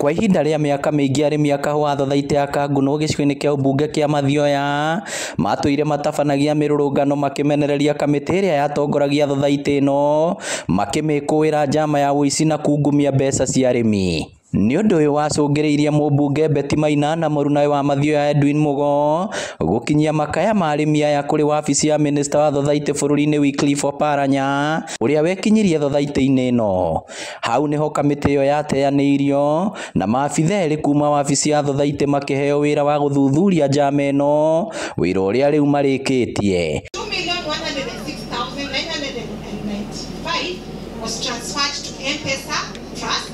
Kwa ihinda rĩa mĩaka mĩingĩ arĩmi a kahũa thothaitĩ ya Kanguno gĩcigo-inĩ kĩa ũmbunge kĩa Mathioya matũire matabanagia mĩrũrũngano makĩmenereria kamĩtĩ ĩrĩa yatongoragia thothaitĩ ĩno makĩmĩkũĩra njama ya ũici na kungumia mbeca cia arĩmi. Nĩ ũndũ ũyũ wacũngĩrĩirie mũmbunge Betty Maina na mũrunawe wa Mathioya Edwin Mugo gũkinyia makaya ma arĩmi aya kũrĩ wabici ya minista wa thothaitĩ bũrũri-inĩ Wycliffe Oparanya ũrĩa wekinyirie thothaitĩ-inĩ ĩno. Hau nĩho kamĩtĩ ĩyo yateanĩirio na maabitha erĩ kuma wabici ya thothaitĩ makĩheo wĩra wa gũthuthuria njama ĩno, wĩra ũrĩa rĩu marĩkĩtie. 2,106,995 was transferred to M-Pesa Trust.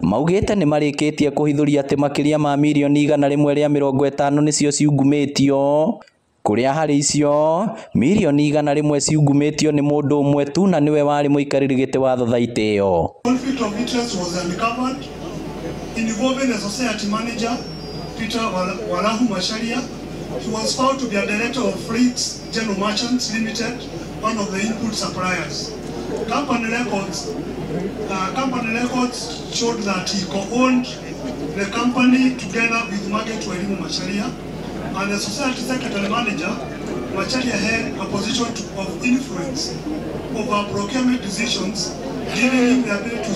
Maugĩte nĩ marĩkĩtie kũhithũria atĩ makĩria ma mirioni 150 nĩcio ciungumĩtio, kũrĩa harĩ icio mirioni 100 ciungumĩtio nĩ mũndũ ũmwe tu na nĩwe warĩ mũikarĩri gĩtĩ wa thothaitĩ ĩyo. Conflict of interest was uncovered involving the society manager Peter Walahu Macharia. He was found to be a director of Freights General Merchants Limited, one of the input suppliers. Company records showed that he co-owned the company together with Margaret Wairimu Macharia, and the society secretary manager Macharia had a position of influence over procurement decisions, giving him the ability to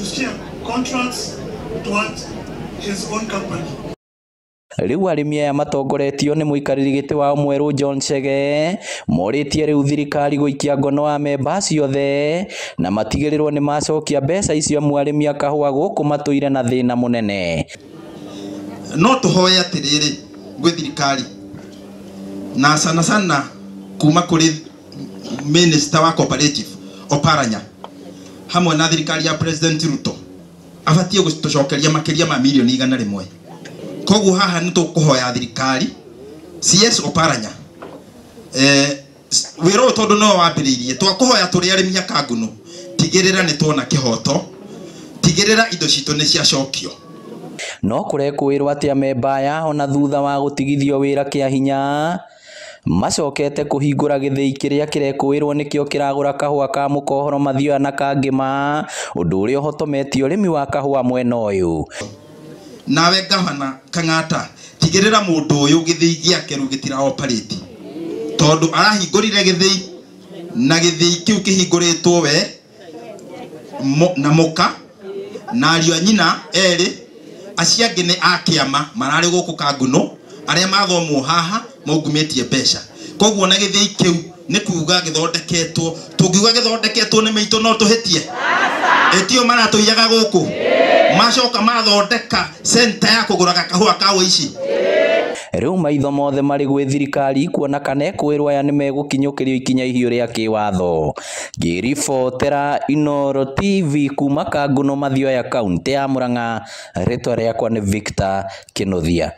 steer contracts towards his own company. Rĩu arĩmi aya matongoretio nĩ mũikarĩri gĩtĩ wao mwerũ John Chege morĩtie rĩu thirikari gũikia ngono wa memba ciothe na matigĩrĩrwo nĩ macokia mbeca icio amu arĩmi a kahũa gũkũ matũire na thĩna mũnene. No tũhoe atĩrĩrĩ gwĩ thirikari na sana kuma kũrĩ minister wa cooperative Oparanya hamwe na thirikari ya President Ruto abatie gũtũcokeria makĩria ma mirioni 100. Koguo haha nĩ tũkũhoya thirikari CS Oparanya wĩra ũyũ tondũ no wambĩrĩirie twakũhoya tũrĩ arĩmi a Kanguno, tigĩrĩra nĩ tuona kĩhoto, tigĩrĩra indo citũ nĩ ciacokio. No kũrekũĩrwo atĩ amemba aya ona thutha wa gũtigithio wĩra kĩa hinya macokete kũhingũra gĩthĩi kĩrĩa kĩrekũĩrwo nĩkĩo kĩragũra kahũa ka mũkohoro Mathioya na Kangĩma, ũndũ ũrĩa ũhotometie ũrĩmi wa kahũa mwena ũyũ. Nawe gavana Kang'ata, tigĩrĩra mũndũ ũyũ gĩthĩi gĩake rĩu gĩtira operate, tondũ arahingũrire gĩthĩi na gĩthĩi kĩu kĩhingũrĩtwo we na mũka na ariũ a nyina erĩ acio angĩ nĩ a kĩama mararĩ gũkũ Kanguno arĩa mathomwo haha maungumĩtie mbeca. Koguo na gĩthĩi kĩu nĩ kuuga gĩthondeketwo, tũngiuga gĩthondeketwo nĩ maitũ no tũhĩtie etio maratũiyaga gũkũ macoka mathondeka center ya kũgũraga kahũa ka ũici. Rĩu maitho mothe marĩ gwĩ thirikari kuona kana ekũĩrwo aya nĩ megũkinyũkĩrio ikinya ihiũ rĩa kĩwatho. Ngĩribotera Inooro TV kuma Kanguno Mathioya kaunti ya Murang'a, rĩtwa rĩakwa nĩ Victor Kĩnuthia.